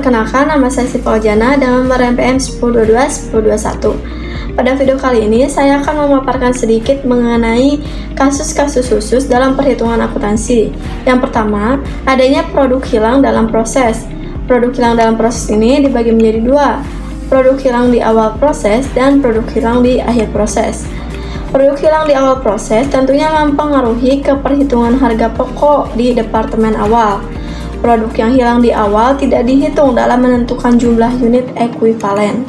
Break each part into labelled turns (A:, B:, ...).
A: Perkenalkan, nama saya Siva Ojana dengan nomor NPM 1022-1021. Pada video kali ini, saya akan memaparkan sedikit mengenai kasus-kasus khusus dalam perhitungan akuntansi. Yang pertama, adanya produk hilang dalam proses. Produk hilang dalam proses ini dibagi menjadi dua, produk hilang di awal proses dan produk hilang di akhir proses. Produk hilang di awal proses tentunya mempengaruhi ke perhitungan harga pokok di departemen awal. Produk yang hilang di awal tidak dihitung dalam menentukan jumlah unit ekuivalen.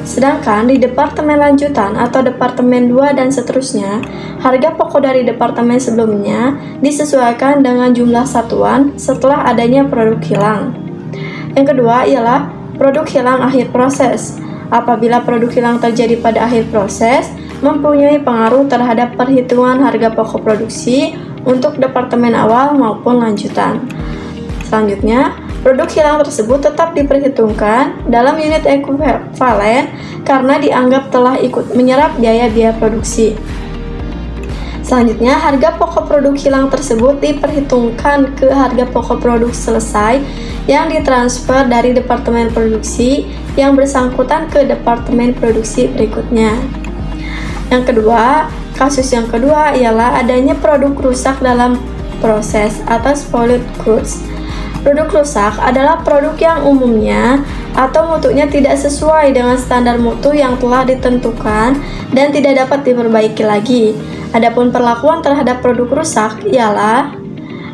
A: Sedangkan di departemen lanjutan atau departemen 2 dan seterusnya, harga pokok dari departemen sebelumnya disesuaikan dengan jumlah satuan setelah adanya produk hilang. Yang kedua ialah produk hilang akhir proses. Apabila produk hilang terjadi pada akhir proses, mempunyai pengaruh terhadap perhitungan harga pokok produksi untuk departemen awal maupun lanjutan. Selanjutnya, produk hilang tersebut tetap diperhitungkan dalam unit ekuivalen karena dianggap telah ikut menyerap biaya-biaya produksi. Selanjutnya, harga pokok produk hilang tersebut diperhitungkan ke harga pokok produk selesai yang ditransfer dari departemen produksi yang bersangkutan ke departemen produksi berikutnya. Kasus yang kedua ialah adanya produk rusak dalam proses atau spoiled goods. Produk rusak adalah produk yang umumnya atau mutunya tidak sesuai dengan standar mutu yang telah ditentukan dan tidak dapat diperbaiki lagi. Adapun perlakuan terhadap produk rusak ialah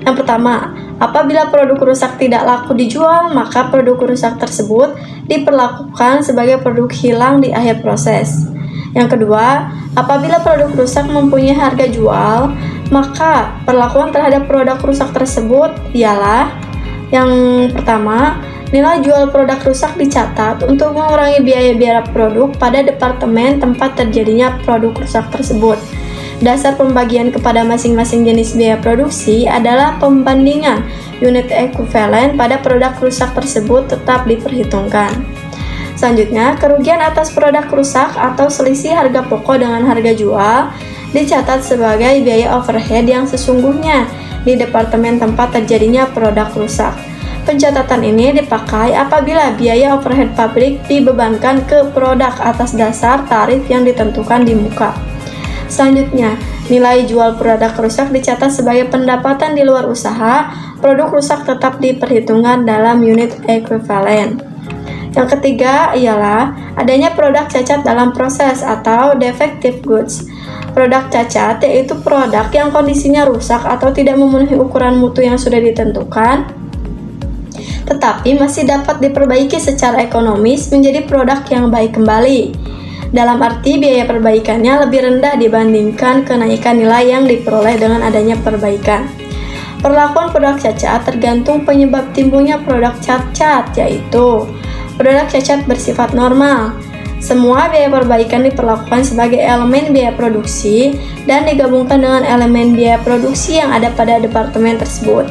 A: yang pertama, apabila produk rusak tidak laku dijual, maka produk rusak tersebut diperlakukan sebagai produk hilang di akhir proses. Yang kedua, apabila produk rusak mempunyai harga jual, maka perlakuan terhadap produk rusak tersebut ialah yang pertama, nilai jual produk rusak dicatat untuk mengurangi biaya-biaya produk pada departemen tempat terjadinya produk rusak tersebut. Dasar pembagian kepada masing-masing jenis biaya produksi adalah pembandingan unit ekuivalen pada produk rusak tersebut tetap diperhitungkan. Selanjutnya, kerugian atas produk rusak atau selisih harga pokok dengan harga jual dicatat sebagai biaya overhead yang sesungguhnya di departemen tempat terjadinya produk rusak. Pencatatan ini dipakai apabila biaya overhead pabrik dibebankan ke produk atas dasar tarif yang ditentukan di muka. Selanjutnya, nilai jual produk rusak dicatat sebagai pendapatan di luar usaha. Produk rusak tetap diperhitungkan dalam unit ekuivalen. Yang ketiga ialah adanya produk cacat dalam proses atau defective goods. Produk cacat yaitu produk yang kondisinya rusak atau tidak memenuhi ukuran mutu yang sudah ditentukan, tetapi masih dapat diperbaiki secara ekonomis menjadi produk yang baik kembali. Dalam arti biaya perbaikannya lebih rendah dibandingkan kenaikan nilai yang diperoleh dengan adanya perbaikan. Perlakuan produk cacat tergantung penyebab timbulnya produk cacat, yaitu produk cacat bersifat normal. Semua biaya perbaikan diperlakukan sebagai elemen biaya produksi dan digabungkan dengan elemen biaya produksi yang ada pada departemen tersebut.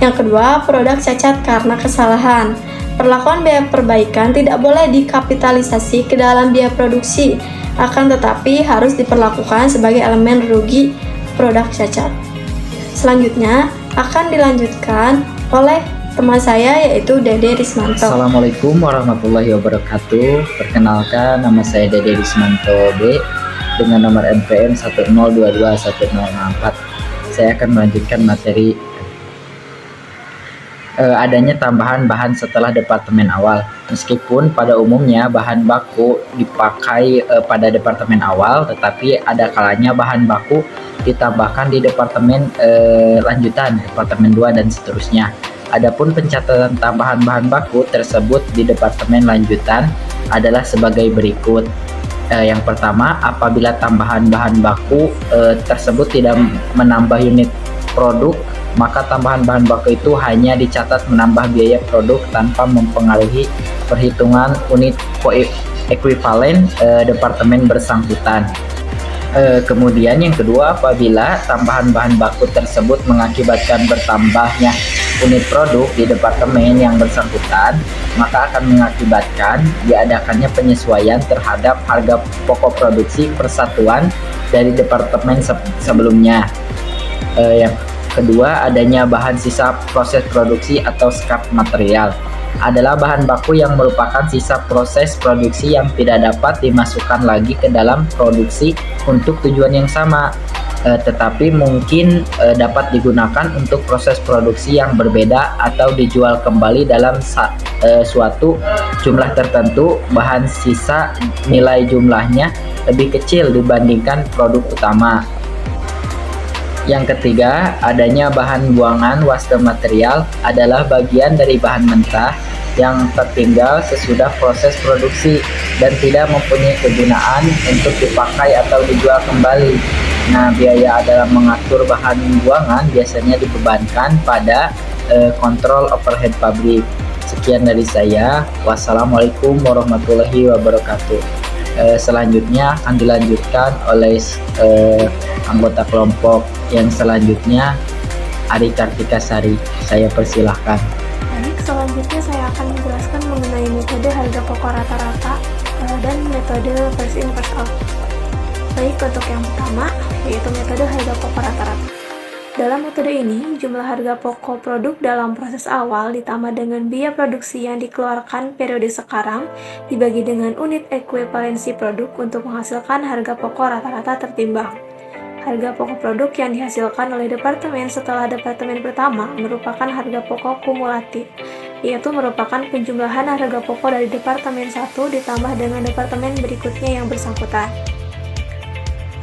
A: Yang kedua, produk cacat karena kesalahan. Perlakuan biaya perbaikan tidak boleh dikapitalisasi ke dalam biaya produksi, akan tetapi harus diperlakukan sebagai elemen rugi produk cacat. Selanjutnya, akan dilanjutkan oleh teman saya yaitu Dede Rismanto.
B: Assalamualaikum warahmatullahi wabarakatuh. Perkenalkan, nama saya Dede Rismanto B dengan nomor NPM 10221064. Saya akan melanjutkan materi adanya tambahan bahan setelah departemen awal. Meskipun pada umumnya bahan baku dipakai pada departemen awal, tetapi ada kalanya bahan baku ditambahkan di departemen lanjutan, departemen 2 dan seterusnya. Adapun pencatatan tambahan bahan baku tersebut di departemen lanjutan adalah sebagai berikut. Yang pertama, apabila tambahan bahan baku tersebut tidak menambah unit produk, maka tambahan bahan baku itu hanya dicatat menambah biaya produk tanpa mempengaruhi perhitungan unit ekuivalen departemen bersangkutan. Kemudian yang kedua, apabila tambahan bahan baku tersebut mengakibatkan bertambahnya unit produk di departemen yang bersangkutan, maka akan mengakibatkan diadakannya penyesuaian terhadap harga pokok produksi persatuan dari departemen sebelumnya. Yang kedua, adanya bahan sisa proses produksi atau scrap material. adalah bahan baku yang merupakan sisa proses produksi yang tidak dapat dimasukkan lagi ke dalam produksi untuk tujuan yang sama, tetapi mungkin dapat digunakan untuk proses produksi yang berbeda atau dijual kembali dalam suatu jumlah tertentu. Bahan sisa nilai jumlahnya lebih kecil dibandingkan produk utama. Yang ketiga, adanya bahan buangan waste material adalah bagian dari bahan mentah yang tertinggal sesudah proses produksi dan tidak mempunyai kegunaan untuk dipakai atau dijual kembali. Nah, biaya dalam mengatur bahan buangan biasanya dibebankan pada kontrol overhead pabrik. Sekian dari saya. Wassalamualaikum warahmatullahi wabarakatuh. Selanjutnya akan dilanjutkan oleh anggota kelompok yang selanjutnya, Ari Kartikasari. Saya persilahkan.
C: Baik, selanjutnya saya akan menjelaskan mengenai metode harga pokok rata-rata dan metode first in first out. Baik, untuk yang pertama yaitu metode harga pokok rata-rata. Dalam metode ini, jumlah harga pokok produk dalam proses awal ditambah dengan biaya produksi yang dikeluarkan periode sekarang dibagi dengan unit ekuivalensi produk untuk menghasilkan harga pokok rata-rata tertimbang. Harga pokok produk yang dihasilkan oleh departemen setelah departemen pertama merupakan harga pokok kumulatif, yaitu merupakan penjumlahan harga pokok dari departemen 1 ditambah dengan departemen berikutnya yang bersangkutan.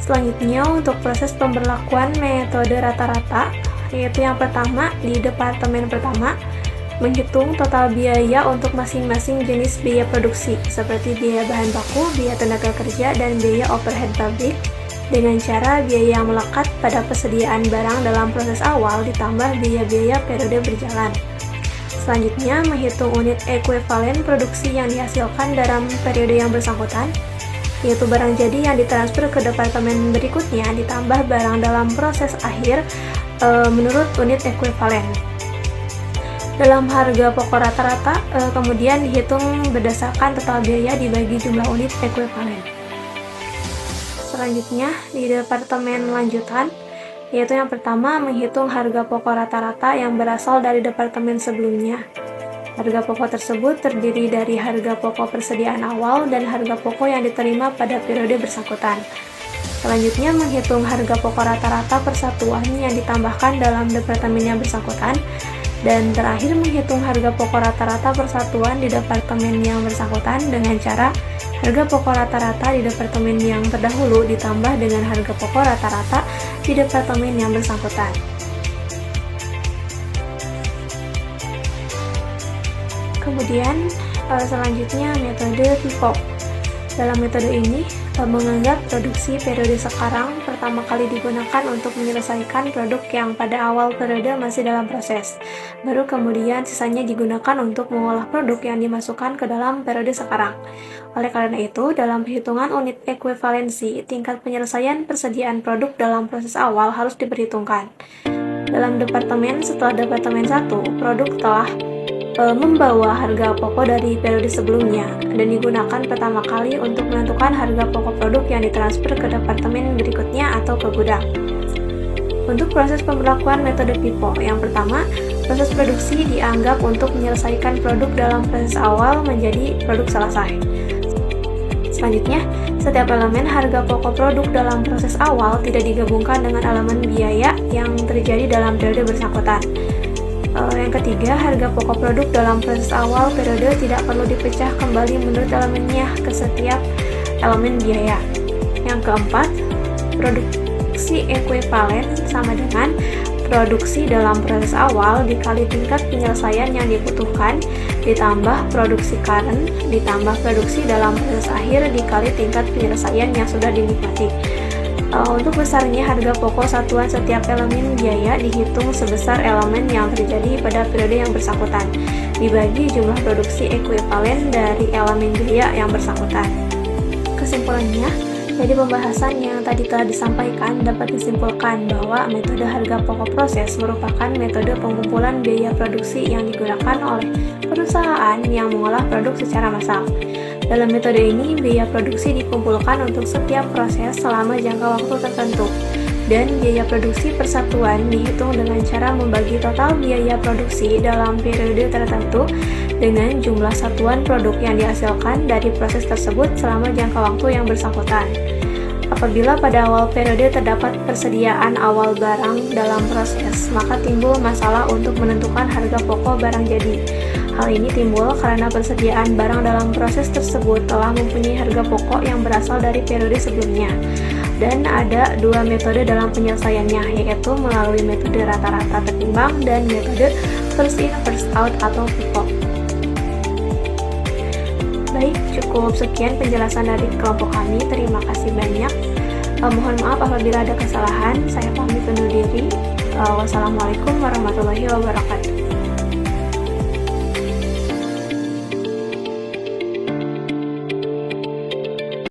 C: Selanjutnya, untuk proses pemberlakuan metode rata-rata, yaitu yang pertama di departemen pertama, menghitung total biaya untuk masing-masing jenis biaya produksi, seperti biaya bahan baku, biaya tenaga kerja, dan biaya overhead pabrik, dengan cara biaya yang melekat pada persediaan barang dalam proses awal ditambah biaya-biaya periode berjalan. Selanjutnya, menghitung unit ekuivalen produksi yang dihasilkan dalam periode yang bersangkutan, yaitu barang jadi yang ditransfer ke departemen berikutnya ditambah barang dalam proses akhir menurut unit ekuivalen. Dalam harga pokok rata-rata kemudian dihitung berdasarkan total biaya dibagi jumlah unit ekuivalen. Selanjutnya di departemen lanjutan, yaitu yang pertama menghitung harga pokok rata-rata yang berasal dari departemen sebelumnya. Harga pokok tersebut terdiri dari harga pokok persediaan awal dan harga pokok yang diterima pada periode bersangkutan. Selanjutnya, menghitung harga pokok rata-rata persatuan yang ditambahkan dalam departemen yang bersangkutan. Dan terakhir, menghitung harga pokok rata-rata persatuan di departemen yang bersangkutan dengan cara harga pokok rata-rata di departemen yang terdahulu ditambah dengan harga pokok rata-rata di departemen yang bersangkutan. Kemudian selanjutnya metode FIFO. Dalam metode ini menganggap produksi periode sekarang pertama kali digunakan untuk menyelesaikan produk yang pada awal periode masih dalam proses. Baru kemudian sisanya digunakan untuk mengolah produk yang dimasukkan ke dalam periode sekarang. Oleh karena itu, dalam perhitungan unit ekuivalensi, tingkat penyelesaian persediaan produk dalam proses awal harus diperhitungkan. Dalam departemen setelah departemen 1, produk telah membawa harga pokok dari periode sebelumnya dan digunakan pertama kali untuk menentukan harga pokok produk yang ditransfer ke departemen berikutnya atau ke gudang. Untuk proses pemberlakuan metode FIFO, yang pertama, proses produksi dianggap untuk menyelesaikan produk dalam proses awal menjadi produk selesai. Selanjutnya, setiap elemen harga pokok produk dalam proses awal tidak digabungkan dengan elemen biaya yang terjadi dalam periode bersangkutan. Yang ketiga, harga pokok produk dalam proses awal periode tidak perlu dipecah kembali menurut elemennya ke setiap elemen biaya. Yang keempat, produksi ekuivalen sama dengan produksi dalam proses awal dikali tingkat penyelesaian yang dibutuhkan ditambah produksi current ditambah produksi dalam proses akhir dikali tingkat penyelesaian yang sudah dinikmati. Untuk besarnya harga pokok satuan setiap elemen biaya dihitung sebesar elemen yang terjadi pada periode yang bersangkutan dibagi jumlah produksi ekuivalen dari elemen biaya yang bersangkutan. Kesimpulannya, dari pembahasan yang tadi telah disampaikan dapat disimpulkan bahwa metode harga pokok proses merupakan metode pengumpulan biaya produksi yang digunakan oleh perusahaan yang mengolah produk secara massal. Dalam metode ini, biaya produksi dikumpulkan untuk setiap proses selama jangka waktu tertentu, dan biaya produksi persatuan dihitung dengan cara membagi total biaya produksi dalam periode tertentu dengan jumlah satuan produk yang dihasilkan dari proses tersebut selama jangka waktu yang bersangkutan. Apabila pada awal periode terdapat persediaan awal barang dalam proses, maka timbul masalah untuk menentukan harga pokok barang jadi. Hal ini timbul karena persediaan barang dalam proses tersebut telah mempunyai harga pokok yang berasal dari periode sebelumnya. Dan ada dua metode dalam penyelesaiannya, yaitu melalui metode rata-rata tertimbang dan metode first in first out atau FIFO. Baik, cukup sekian penjelasan dari kelompok kami. Terima kasih banyak. Mohon maaf apabila ada kesalahan. Saya pamit undur diri. Wassalamualaikum warahmatullahi wabarakatuh.